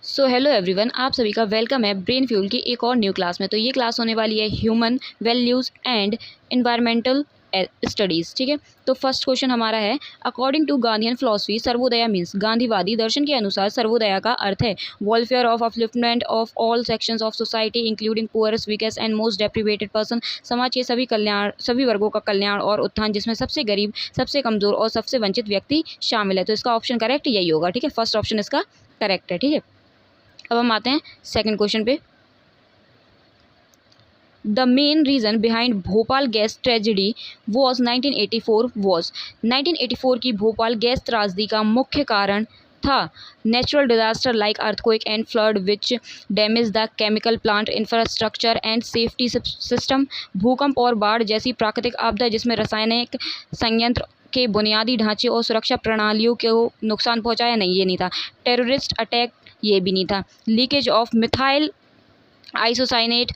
So hello everyone, आप सभी का वेलकम है ब्रेन फ्यूल की एक और न्यू क्लास में। तो ये क्लास होने वाली है human values and environmental studies. ठीक है, तो फर्स्ट क्वेश्चन हमारा है, according to Gandhian philosophy Sarvodaya means, गांधीवादी दर्शन के अनुसार सर्वोदया का अर्थ है welfare of upliftment of all sections of society including poorest, weakest and most deprived person. समाज के सभी कल्याण, सभी वर्गों का कल्याण और उत्थान, जिसमें सबसे गरीब, सबसे कमज़ोर और सबसे वंचित व्यक्ति शामिल है। तो इसका ऑप्शन करेक्ट यही होगा। ठीक है, फर्स्ट ऑप्शन इसका करेक्ट है। ठीक है, अब हम आते हैं सेकंड क्वेश्चन पे। The main reason behind Bhopal gas tragedy was 1984 की भोपाल गैस त्रासदी का मुख्य कारण था natural disaster like earthquake and flood which damage the chemical plant infrastructure and safety system. भूकंप और बाढ़ जैसी प्राकृतिक आपदा जिसमें रासायनिक संयंत्र के बुनियादी ढांचे और सुरक्षा प्रणालियों को नुकसान पहुंचाया, नहीं, ये नहीं था। टेररिस्ट अटैक, ये भी नहीं था। Leakage of methyl isocyanate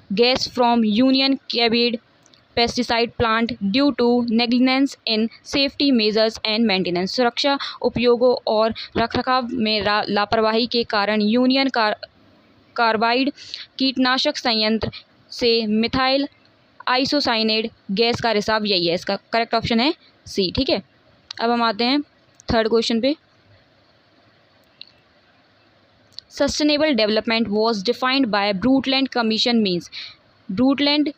gas from Union Carbide pesticide plant due to negligence in safety measures and maintenance. सुरक्षा उपयोगों और रखरखाव में लापरवाही के कारण यूनियन कार्बाइड कीटनाशक संयंत्र से मिथाइल आइसोसाइनेट गैस का रिसाव, यही है। इसका करेक्ट ऑप्शन है सी। ठीक है, अब हम आते हैं थर्ड क्वेश्चन पे। Sustainable development was defined by Brundtland commission means, Brundtland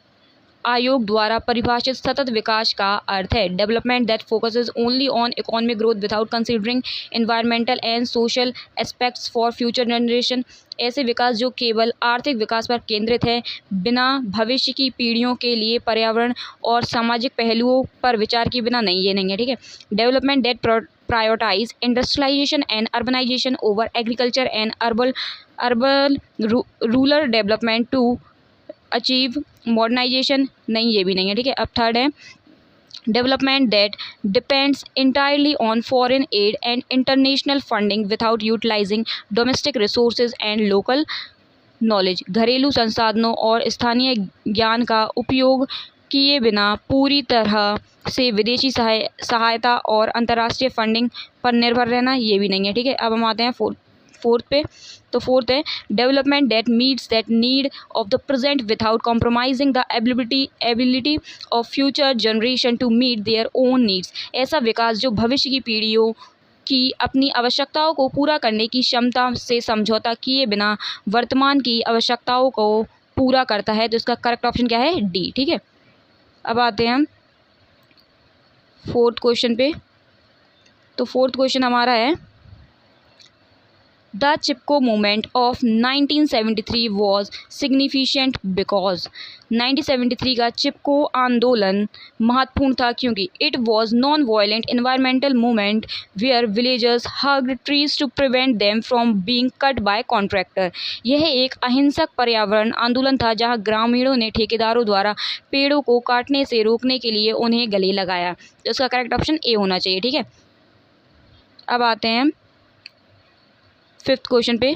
आयोग द्वारा परिभाषित सतत विकास का अर्थ है development that focuses only on economic growth without considering environmental and social aspects for future generation. ऐसे विकास जो केवल आर्थिक विकास पर केंद्रित है, बिना भविष्य की पीढ़ियों के लिए पर्यावरण और सामाजिक पहलुओं पर विचार किए बिना, नहीं, ये नहीं है। ठीक है, development that prioritize industrialization and urbanization over agriculture and urban rural development to achieve modernization, नहीं, ये भी नहीं है। ठीक है, अब थर्ड है, development that depends entirely on foreign aid and international funding without utilizing domestic resources and local knowledge. घरेलू संसाधनों और स्थानीय ज्ञान का उपयोग किए बिना पूरी तरह से विदेशी सहायता और अंतर्राष्ट्रीय फंडिंग पर निर्भर रहना, ये भी नहीं है। ठीक है, अब हम आते हैं फोर्थ पे। तो फोर्थ है, development that meets that need of the present without compromising the ability of future generation to meet their own needs. ऐसा विकास जो भविष्य की पीढ़ियों की अपनी आवश्यकताओं को पूरा करने की क्षमता से समझौता किए बिना वर्तमान की आवश्यकताओं को पूरा करता है। तो इसका करेक्ट ऑप्शन क्या है? डी। ठीक है, अब आते हैं हम फोर्थ क्वेश्चन पे। तो फोर्थ क्वेश्चन हमारा है, The Chipko movement of 1973 was significant because 1973 का चिपको आंदोलन महत्वपूर्ण था क्योंकि it was non-violent environmental movement where villagers hugged trees to prevent them from being cut by contractor। यह एक अहिंसक पर्यावरण आंदोलन था जहां ग्रामीणों ने ठेकेदारों द्वारा पेड़ों को काटने से रोकने के लिए उन्हें गले लगाया। तो इसका करेक्ट ऑप्शन ए होना चाहिए। ठीक है, अब आते हैं फिफ्थ क्वेश्चन पे।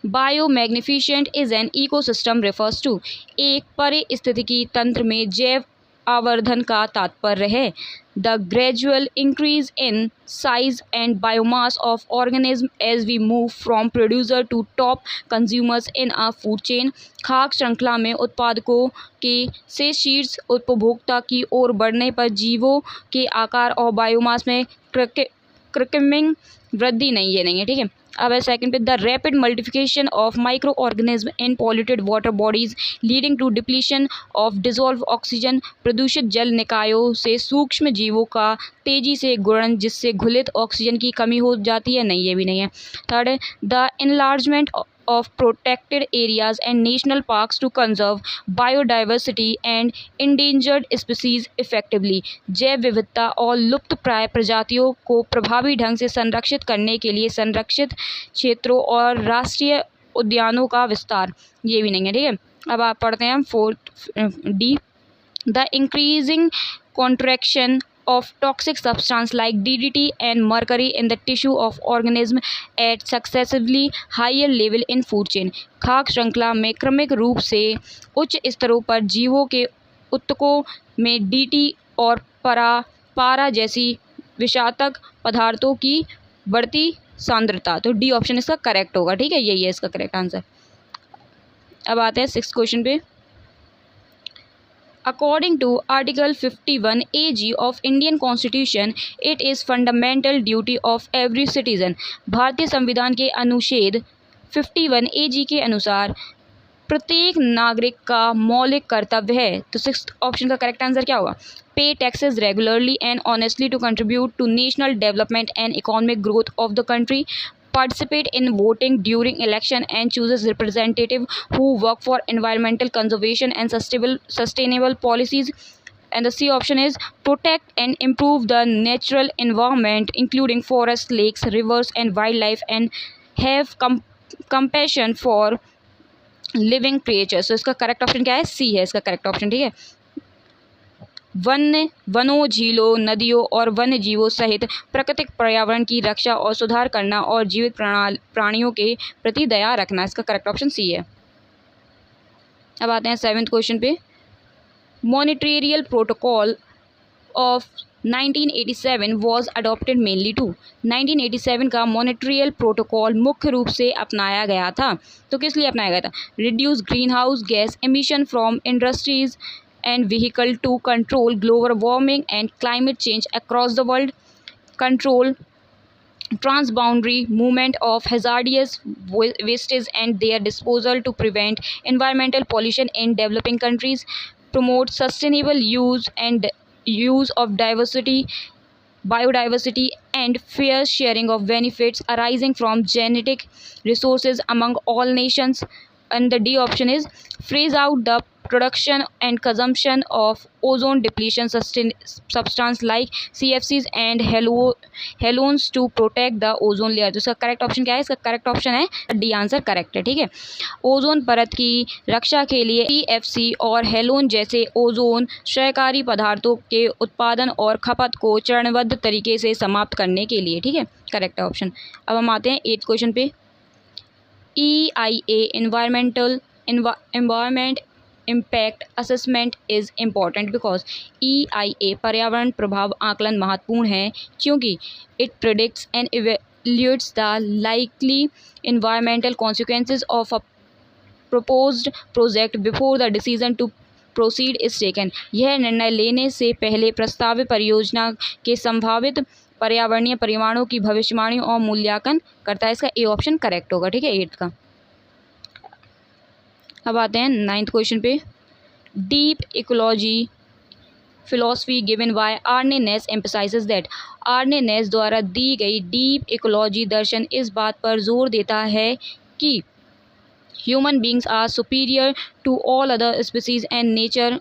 Biomagnification is an ecosystem refers to, एक पारिस्थितिकी तंत्र में जैव आवर्धन का तात्पर्य है the gradual increase in size and biomass of organism as we move from producer to top consumers in a food chain. खाद्य श्रृंखला में उत्पादकों के से शीर्ष उपभोक्ता की ओर बढ़ने पर जीवों के आकार और बायोमास में क्रमिक वृद्धि, नहीं, ये नहीं है। ठीक है, अब है सेकंड पे, the rapid multiplication of micro organism in polluted water bodies leading to depletion of dissolve oxygen. प्रदूषित जल निकायों से सूक्ष्म जीवों का तेजी से गुणन जिससे घुलित ऑक्सीजन की कमी हो जाती है, नहीं, ये भी नहीं है। थर्ड है, the enlargement of protected areas and national parks to conserve biodiversity and endangered species effectively। जैव विविधता और लुप्तप्राय प्रजातियों को प्रभावी ढंग से संरक्षित करने के लिए संरक्षित क्षेत्रों और राष्ट्रीय उद्यानों का विस्तार, ये भी नहीं है। ठीक है, अब आप पढ़ते हैं fourth D, the increasing contraction of toxic substance like DDT and mercury in the tissue of organism at successively higher level in food chain। खाद्य श्रृंखला में क्रमिक रूप से उच्च स्तरों पर जीवों के उत्तकों में DT और पारा जैसी विषाक्तक पदार्थों की बढ़ती सांद्रता। तो डी ऑप्शन इसका करेक्ट होगा, ठीक है, यही है इसका करेक्ट आंसर। अब आते हैं 6th क्वेश्चन पे। According to Article 51 AG of Indian Constitution, it is fundamental duty of every citizen. भारतीय संविधान के अनुच्छेद 51 AG के अनुसार प्रत्येक नागरिक का मौलिक कर्तव्य है। तो 6th ऑप्शन का करेक्ट आंसर क्या होगा? Pay taxes regularly and honestly to contribute to national development and economic growth of the country, participate in voting during election and chooses representative who work for environmental conservation and sustainable policies. And the C option is protect and improve the natural environment including forests, lakes, rivers and wildlife, and have compassion for living creatures. So इसका correct option क्या है? C है इसका correct option, ठीक है। वनों, झीलों, नदियों और वन्य जीवों सहित प्राकृतिक पर्यावरण की रक्षा और सुधार करना और जीवित प्राणियों के प्रति दया रखना, इसका करेक्ट ऑप्शन सी है। अब आते हैं 7th क्वेश्चन पे। Montreal protocol of 1987 was adopted mainly to. 1987 का मॉनिट्रियल प्रोटोकॉल मुख्य रूप से अपनाया गया था। तो किस लिए अपनाया गया था? Reduce green house gas emission from industries and vehicle to control global warming and climate change across the world, control transboundary movement of hazardous wastes and their disposal to prevent environmental pollution in developing countries, promote sustainable use of biodiversity and fair sharing of benefits arising from genetic resources among all nations. And the D option is phase out the production and consumption of ozone depletion substance like CFCs and halogens to protect the ozone layer। तो इसका correct option क्या है? इसका correct option है D, answer correct है, ठीक है। Ozone परत की रक्षा के लिए CFC और हेलोन जैसे ओजोन क्षयकारी पदार्थों के उत्पादन और खपत को चरणबद्ध तरीके से समाप्त करने के लिए, ठीक है, करेक्ट है ऑप्शन। अब हम आते हैं 8th क्वेश्चन पे। EIA environment impact assessment is important because EIA पर्यावरण प्रभाव आकलन महत्वपूर्ण है क्योंकि it predicts and evaluates the likely environmental consequences of a proposed project before the decision to proceed is taken। यह निर्णय लेने से पहले प्रस्तावित परियोजना के संभावित पर्यावरणीय परिणामों की भविष्यवाणी और मूल्यांकन करता है। इसका ए ऑप्शन करेक्ट होगा, ठीक है, 8th का। अब आते हैं 9th क्वेश्चन पे। Deep ecology philosophy given by Arne Naess emphasizes that. Arne Naess द्वारा दी गई डीप इकोलॉजी दर्शन इस बात पर जोर देता है कि human beings are superior to all other species and nature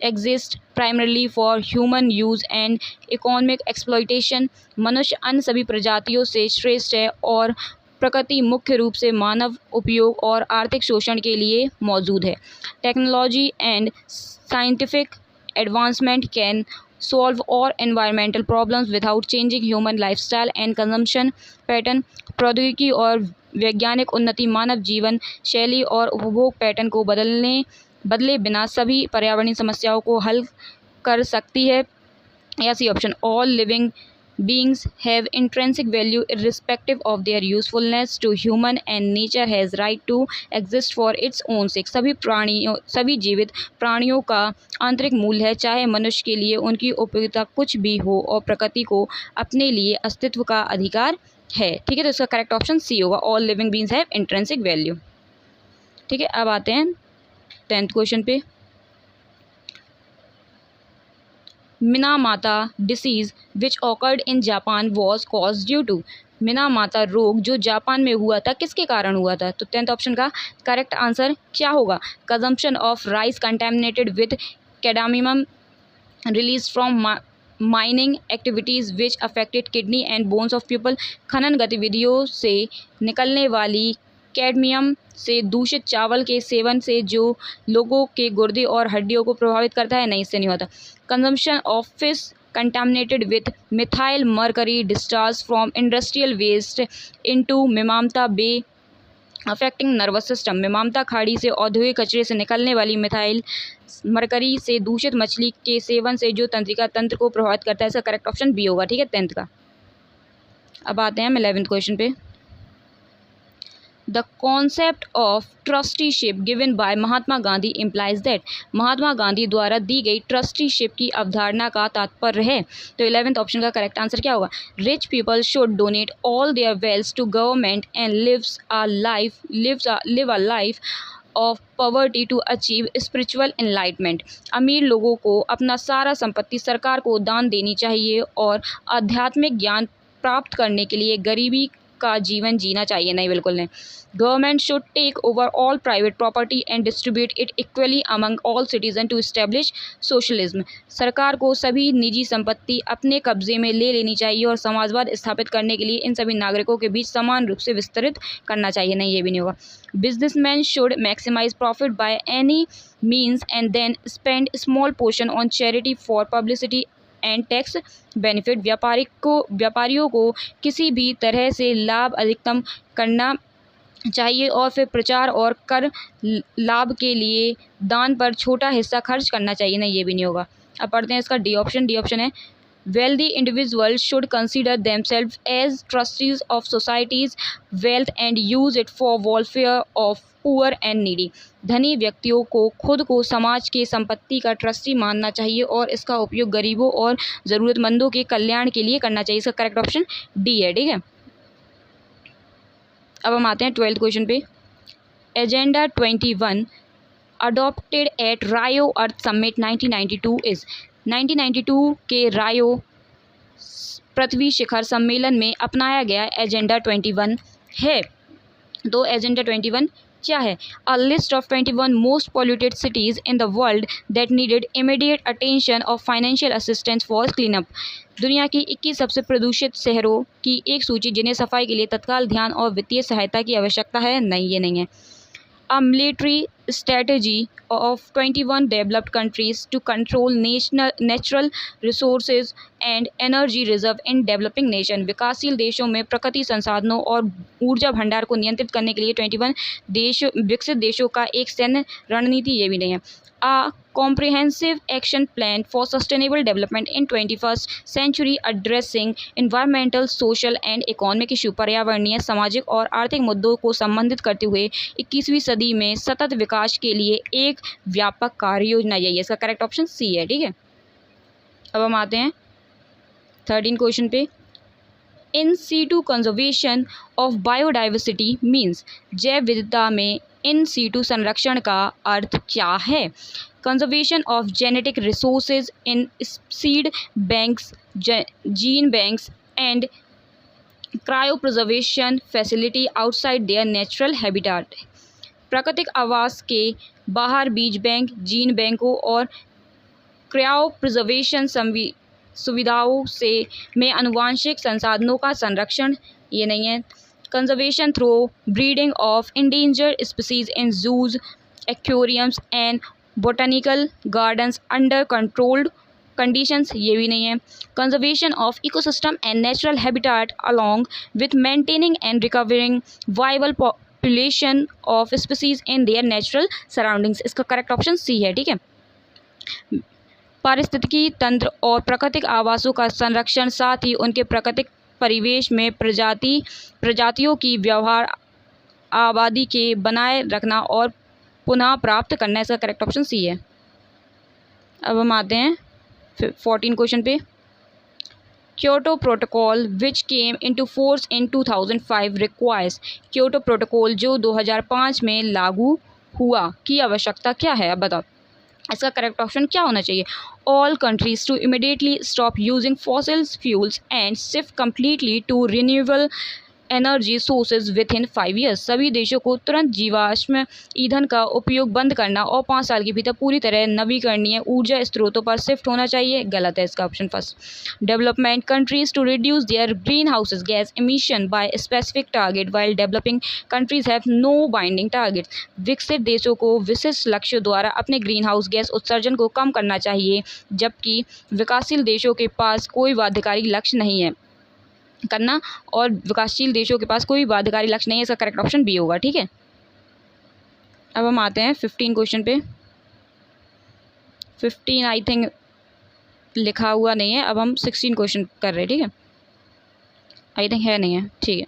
exist primarily for human use and economic exploitation. मनुष्य अन्य सभी प्रजातियों से श्रेष्ठ है और प्रकृति मुख्य रूप से मानव उपयोग और आर्थिक शोषण के लिए मौजूद है। Technology and scientific advancement can solve all environmental problems without changing human lifestyle and consumption pattern। प्रौद्योगिकी और वैज्ञानिक उन्नति मानव जीवन शैली और उपभोग पैटर्न को बदले बिना सभी पर्यावरणीय समस्याओं को हल कर सकती है। या C option, all living beings have intrinsic value irrespective of their usefulness to human and nature has right to exist for its own sake। सभी जीवित प्राणियों का आंतरिक मूल्य है चाहे मनुष्य के लिए उनकी उपयोगिता कुछ भी हो और प्रकृति को अपने लिए अस्तित्व का अधिकार है, ठीक है। तो इसका करेक्ट ऑप्शन सी होगा, all living beings have intrinsic value, ठीक है। अब आते हैं 10th क्वेश्चन पे। Minamata disease which occurred in Japan was cause due to. Minamata रोग जो जापान में हुआ था किसके कारण हुआ था? तो 10th ऑप्शन का करेक्ट आंसर क्या होगा? Consumption of rice contaminated with cadmium release from mining activities which affected kidney and bones of people. खनन गतिविधियों से निकलने वाली कैडमियम से दूषित चावल के सेवन से जो लोगों के गुर्दे और हड्डियों को प्रभावित करता है, नहीं, इससे नहीं होता। Consumption of fish contaminated with methyl mercury discharge from industrial waste into Minamata bay affecting nervous system. Minamata खाड़ी से औद्योगिक कचरे से निकलने वाली मिथाइल मरकरी से दूषित मछली के सेवन से जो तंत्रिका तंत्र को प्रभावित करता है। इसका करेक्ट ऑप्शन बी होगा, ठीक है, 10th का। अब आते हैं हम 11th क्वेश्चन पे। The concept of trusteeship given by Mahatma Gandhi implies that, Mahatma Gandhi द्वारा दी गई ट्रस्टीशिप की अवधारणा का तात्पर्य है। तो 11th ऑप्शन का करेक्ट आंसर क्या होगा? Rich people should donate all their wealth to government and live a life of poverty to achieve spiritual enlightenment. अमीर लोगों को अपना सारा संपत्ति सरकार को दान देनी चाहिए और आध्यात्मिक ज्ञान प्राप्त करने के लिए गरीबी का जीवन जीना चाहिए। नहीं, बिल्कुल नहीं। Government should take over all private property and distribute it equally among all citizen to establish socialism. सरकार को सभी निजी संपत्ति अपने कब्जे में ले लेनी चाहिए और समाजवाद स्थापित करने के लिए इन सभी नागरिकों के बीच समान रूप से विस्तृत करना चाहिए। नहीं, ये भी नहीं होगा। Businessman should maximize profit by any means and then spend small portion on charity for publicity and tax benefit. व्यापारियों को किसी भी तरह से लाभ अधिकतम करना चाहिए और फिर प्रचार और कर लाभ के लिए दान पर छोटा हिस्सा खर्च करना चाहिए। नहीं, ये भी नहीं होगा। अब पढ़ते हैं इसका डी ऑप्शन। डी ऑप्शन है wealthy individuals should consider themselves as trustees of society's wealth and use it for welfare of poor and needy। धनी व्यक्तियों को खुद को समाज के संपत्ति का ट्रस्टी मानना चाहिए और इसका उपयोग गरीबों और ज़रूरतमंदों के कल्याण के लिए करना चाहिए। इसका करेक्ट ऑप्शन डी है। ठीक है, अब हम आते हैं 12th क्वेश्चन पे। एजेंडा 21 अडॉप्टेड एट रायो अर्थ समिट 1992 इज। 1992 के रायो पृथ्वी शिखर सम्मेलन में अपनाया गया एजेंडा 21 है। तो एजेंडा 21 क्या है? A list of 21 most polluted cities in the world that needed immediate attention of financial assistance for cleanup. दुनिया की 21 सबसे प्रदूषित शहरों की एक सूची जिन्हें सफाई के लिए तत्काल ध्यान और वित्तीय सहायता की आवश्यकता है। नहीं, ये नहीं है। A military strategy of 21 developed countries to control natural resources and energy reserve in developing nation। विकासशील देशों में प्रकृति संसाधनों और ऊर्जा भंडार को नियंत्रित करने के लिए 21 विकसित देशों का एक सैन्य रणनीति। ये भी नहीं है। A comprehensive action plan for sustainable development in 21st century addressing environmental, social and economic issue। पर्यावरणीय, सामाजिक और आर्थिक मुद्दों को संबंधित करते हुए 21वीं सदी में सतत विकास के लिए एक व्यापक कार्य योजना। यही है, इसका करेक्ट ऑप्शन सी है। ठीक है, अब हम आते हैं 13 क्वेश्चन पे। In situ conservation of biodiversity means. जैव विविधता में इन सीटू संरक्षण का अर्थ क्या है? Conservation of genetic resources in seed banks, gene banks and cryopreservation facility outside there natural habitat. प्राकृतिक आवास के बाहर बीज बैंक, जीन बैंकों और क्रायोप्रिजर्वेशन सुविधाओं से में आनुवांशिक संसाधनों का संरक्षण। ये नहीं है। Conservation through breeding of endangered species in zoos, aquariums and botanical gardens under controlled conditions. ये भी नहीं है। Conservation of ecosystem and natural habitat along with maintaining and recovering viable population of species in their natural surroundings. इसका correct option C है। ठीक है, पारिस्थितिकी तंत्र और प्राकृतिक आवासों का संरक्षण, साथ ही उनके प्राकृतिक परिवेश में प्रजातियों की व्यवहार आबादी के बनाए रखना और पुनः प्राप्त करना। इसका करेक्ट ऑप्शन सी है। अब हम आते हैं 14 क्वेश्चन पे। Kyoto protocol which came into force in 2005 requires. Kyoto protocol जो 2005 में लागू हुआ की आवश्यकता क्या है? अब बताओ, इसका करेक्ट ऑप्शन क्या होना चाहिए? All countries to immediately stop using fossil fuels and shift completely to renewable energy sources within 5 years. सभी देशों को तुरंत जीवाश्म ईंधन का उपयोग बंद करना और 5 साल के भीतर पूरी तरह नवीकरणीय ऊर्जा स्रोतों पर शिफ्ट होना चाहिए। गलत है इसका option first. Development countries to reduce their greenhouse gas emission by specific target while developing countries have no binding target. विकसित देशों को विशिष्ट लक्ष्यों द्वारा अपने ग्रीन हाउस गैस उत्सर्जन को कम करना चाहिए, जबकि विकासशील देशों के पास कोई बाध्यकारी लक्ष्य नहीं है करना और विकासशील देशों के पास कोई बाध्यकारी लक्ष्य नहीं है। इसका करेक्ट ऑप्शन बी होगा। ठीक है, अब हम आते हैं 15 क्वेश्चन पे। 15 आई थिंक लिखा हुआ नहीं है। अब हम 16 क्वेश्चन कर रहे हैं। ठीक है, आई थिंक है नहीं है, ठीक है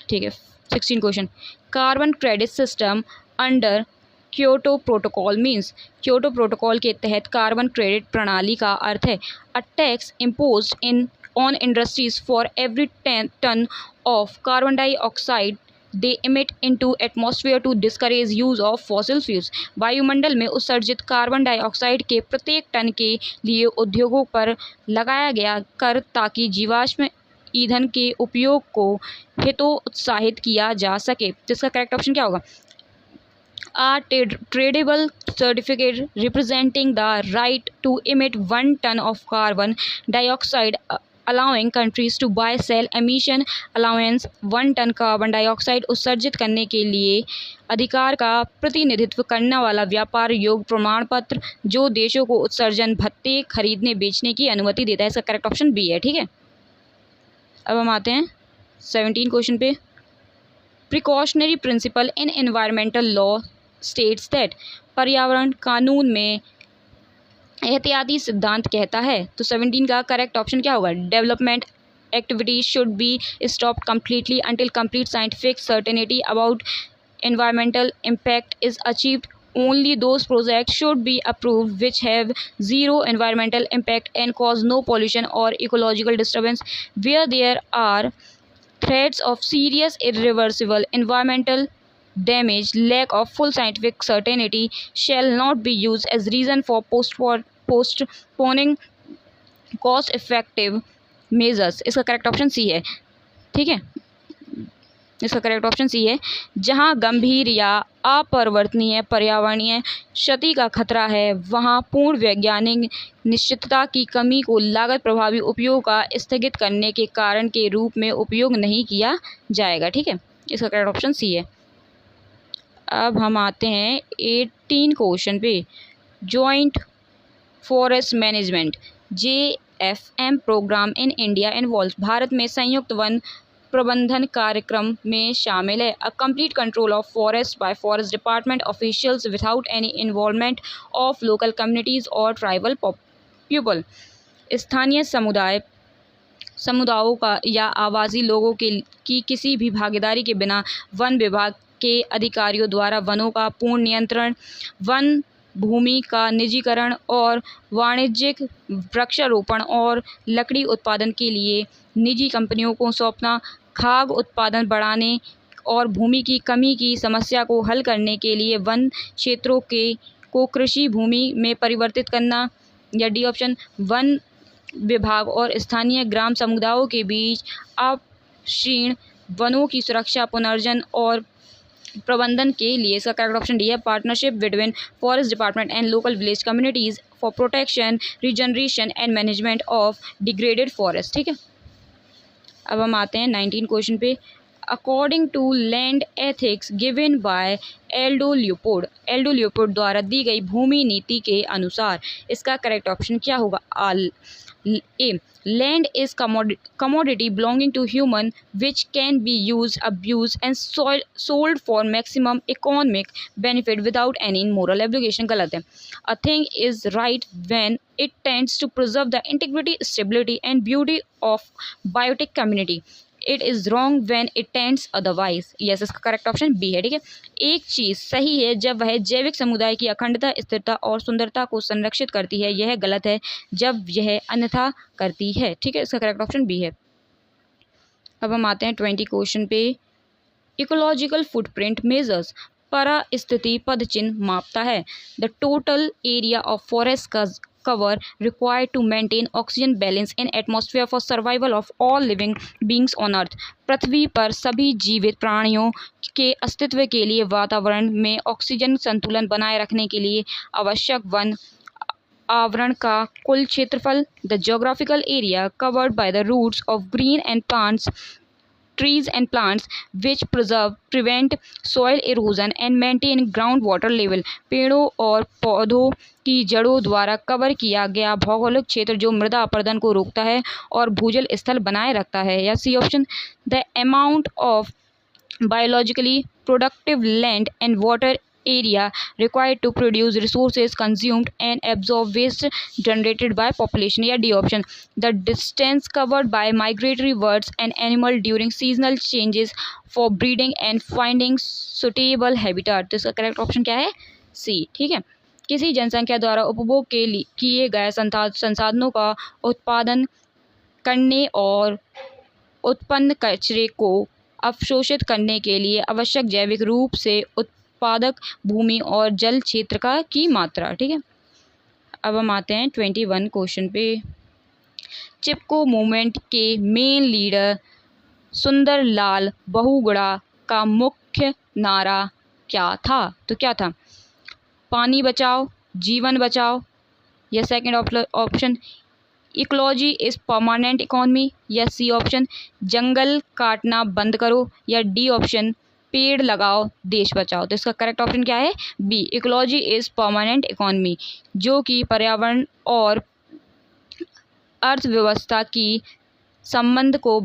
ठीक है। 16 question, carbon credit system under Kyoto protocol means. Kyoto protocol के तहत कार्बन क्रेडिट प्रणाली का अर्थ है a tax imposed in on industries for every ton of carbon dioxide they emit into atmosphere to discourage use of fossil fuels. वायुमंडल में उत्सर्जित carbon dioxide के प्रत्येक टन के लिए उद्योगों पर लगाया गया कर ताकि जीवाश्म ईंधन के उपयोग को हितोत्साहित किया जा सके। तो इसका करेक्ट ऑप्शन क्या होगा? A tradable certificate representing the right to emit 1 ton of carbon dioxide, allowing countries to buy sell emission allowance 1 ton carbon dioxide उत्सर्जित करने के लिए अधिकार का प्रतिनिधित्व करने वाला व्यापार योग्य प्रमाण पत्र जो देशों को उत्सर्जन भत्ते खरीदने बेचने की अनुमति देता है। इसका करेक्ट ऑप्शन बी है, ठीक है। अब हम आते हैं 17 क्वेश्चन पे। Precautionary principle in environmental law states that. पर्यावरण कानून में एहतियाती सिद्धांत कहता है। तो 17 का करेक्ट ऑप्शन क्या होगा? Development activities should be stop completely until complete scientific certainty about environmental impact is achieved. Only those projects should be approved which have zero environmental impact and cause no pollution or ecological disturbance. Where there are threats of serious irreversible environmental damage, lack of full scientific certainty shall not be used as reason for postponing cost effective measures. इसका correct option C है, ठीक है। इसका correct option C है। जहां गंभीर या अपरिवर्तनीय पर्यावरणीय क्षति का खतरा है वहां पूर्ण वैज्ञानिक निश्चितता की कमी को लागत प्रभावी उपयोग का स्थगित करने के कारण के रूप में उपयोग नहीं किया जाएगा, ठीक है। इसका करेक्ट ऑप्शन सी है। अब हम आते हैं 18 क्वेश्चन पे। Joint forest management JFM programme in India involve. भारत में संयुक्त वन प्रबंधन कार्यक्रम में शामिल है। A complete control of forest by forest department officials without any involvement of local communities और ट्राइबल पीपल। स्थानीय समुदायों का या आवासी लोगों की किसी भी भागीदारी के बिना वन विभाग के अधिकारियों द्वारा वनों का पूर्ण नियंत्रण, वन भूमि का निजीकरण और वाणिज्यिक वृक्षारोपण और लकड़ी उत्पादन के लिए निजी कंपनियों को सौंपना, खाद्य उत्पादन बढ़ाने और भूमि की कमी की समस्या को हल करने के लिए वन क्षेत्रों को कृषि भूमि में परिवर्तित करना, या डी ऑप्शन वन विभाग और स्थानीय ग्राम समुदायों के बीच अपक्षीण वनों की सुरक्षा, पुनर्जन और प्रबंधन के लिए। इसका करेक्ट ऑप्शन डी है, partnership between forest department and local village communities for protection, regeneration and management of degraded forest, ठीक है। अब हम आते हैं 19 क्वेश्चन पे। According to land ethics given by Aldo Leopold द्वारा दी गई भूमि नीति के अनुसार इसका करेक्ट ऑप्शन क्या होगा? ए, land is commodity belonging to human which can be used, abused and sold for maximum economic benefit without any moral obligation. गलत है। A thing is right when it tends to preserve the integrity, stability and beauty of biotic community. It is wrong when it tends otherwise. Yes, इसका correct option B है, ठीक है। एक चीज़ सही है जब वह जैविक समुदाय की अखंडता, स्थिरता और सुंदरता को संरक्षित करती है। यह गलत है जब यह अन्यथा करती है, ठीक है। इसका करेक्ट ऑप्शन बी है। अब हम आते हैं 20 क्वेश्चन पे। इकोलॉजिकल फुटप्रिंट मेजर्स परिस्थिति पदचिन्ह मापता है। The total area of forest cover required to maintain oxygen balance in atmosphere for survival of all living beings on earth. पृथ्वी पर सभी जीवित प्राणियों के अस्तित्व के लिए वातावरण में ऑक्सीजन संतुलन बनाए रखने के लिए आवश्यक वन आवरण का कुल क्षेत्रफल। The geographical area covered by the roots of green and trees and plants which prevent soil erosion and maintain ground water level. पेड़ों और पौधों की जड़ों द्वारा कवर किया गया भौगोलिक क्षेत्र जो मृदा अपरदन को रोकता है और भूजल स्थल बनाए रखता है। या C option the amount of biologically productive land and water area required to produce resources consumed and absorb waste generated by population. या D option, the distance covered by migratory birds and animal during seasonal changes for breeding and finding suitable habitat. तो इसका correct option क्या है? C. ठीक है, किसी जनसंख्या द्वारा उपभोग के लिए किए गए संसाधनों का उत्पादन करने और उत्पन्न कचरे को अवशोषित करने के लिए आवश्यक जैविक रूप से उत्पादक भूमि और जल क्षेत्र की मात्रा। ठीक है, अब हम आते हैं 21 क्वेश्चन पे। चिपको मूवमेंट के मेन लीडर सुंदर लाल बहुगुणा का मुख्य नारा क्या था? तो क्या था? पानी बचाओ, जीवन बचाओ, या second option ecology is permanent economy, या सी ऑप्शन जंगल काटना बंद करो, या डी ऑप्शन पेड़ लगाओ देश बचाओ। तो इसका करेक्ट ऑप्शन क्या है? B, ecology is permanent economy, जो कि पर्यावरण और अर्थव्यवस्था की संबंध को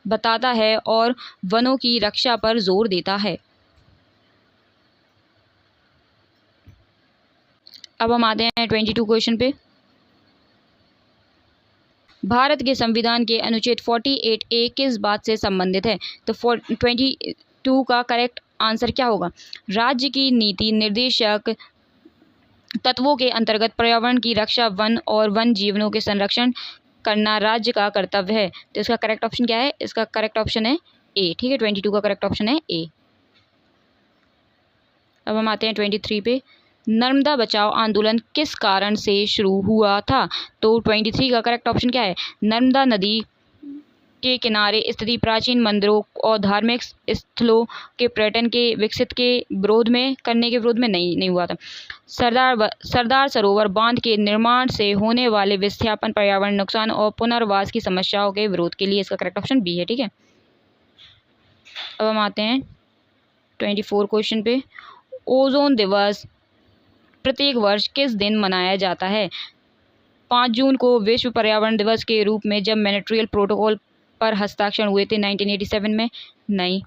बताता है और वनों की रक्षा पर जोर देता है। अब हम आते हैं 22 क्वेश्चन पे। भारत के संविधान के अनुच्छेद 48A किस बात से संबंधित है? तो 22 का करेक्ट आंसर क्या होगा? राज्य की नीति निर्देशक तत्वों के अंतर्गत पर्यावरण की रक्षा, वन और वन जीवनों के संरक्षण करना राज्य का कर्तव्य है। तो इसका करेक्ट ऑप्शन क्या है? इसका करेक्ट ऑप्शन है ए। ठीक है, 22 का करेक्ट ऑप्शन है ए। अब हम आते हैं 23 पे। नर्मदा बचाओ आंदोलन किस कारण से शुरू हुआ था? तो 23 का करेक्ट ऑप्शन क्या है? नर्मदा नदी के किनारे स्थित प्राचीन मंदिरों और धार्मिक स्थलों के पर्यटन के विकसित करने के विरोध में नहीं हुआ था। सरदार सरोवर बांध के निर्माण से होने वाले विस्थापन, पर्यावरण नुकसान और पुनर्वास की समस्याओं के विरोध के लिए। इसका करेक्ट ऑप्शन बी है। ठीक है, अब हम आते हैं 24 क्वेश्चन पे। ओजोन दिवस प्रत्येक वर्ष किस दिन मनाया जाता है? 5 जून को विश्व पर्यावरण दिवस के रूप में, जब मॉन्ट्रियल प्रोटोकॉल पर हस्ताक्षर हुए थे 1987 में। नहीं,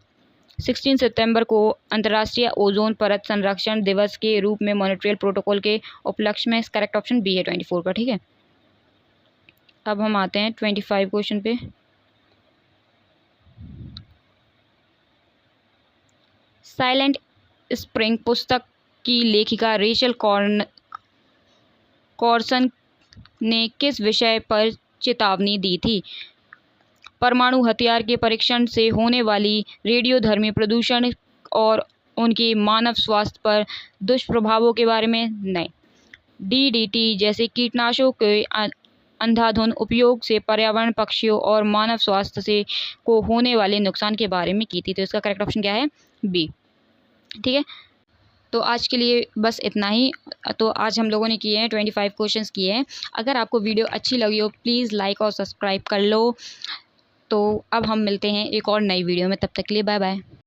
16 सितंबर को अंतर्राष्ट्रीय ओजोन परत संरक्षण दिवस के रूप में मॉन्ट्रियल प्रोटोकॉल के उपलक्ष्य में। करेक्ट ऑप्शन बी है 24 का। ठीक है, अब हम आते हैं 25 क्वेश्चन पे। साइलेंट स्प्रिंग पुस्तक की लेखिका रेचल कार्सन ने किस विषय पर चेतावनी दी थी? परमाणु हथियार के परीक्षण से होने वाली रेडियोधर्मी प्रदूषण और उनके मानव स्वास्थ्य पर दुष्प्रभावों के बारे में। नहीं, DDT जैसे कीटनाशकों के अंधाधुंध उपयोग से पर्यावरण, पक्षियों और मानव स्वास्थ्य से को होने वाले नुकसान के बारे में की थी। तो इसका करेक्ट ऑप्शन क्या है? बी। ठीक है, तो आज के लिए बस इतना ही। तो आज हम लोगों ने किए हैं 25 क्वेश्चंस किए हैं। अगर आपको वीडियो अच्छी लगी हो प्लीज़ लाइक और सब्सक्राइब कर लो। तो अब हम मिलते हैं एक और नई वीडियो में, तब तक के लिए बाय बाय।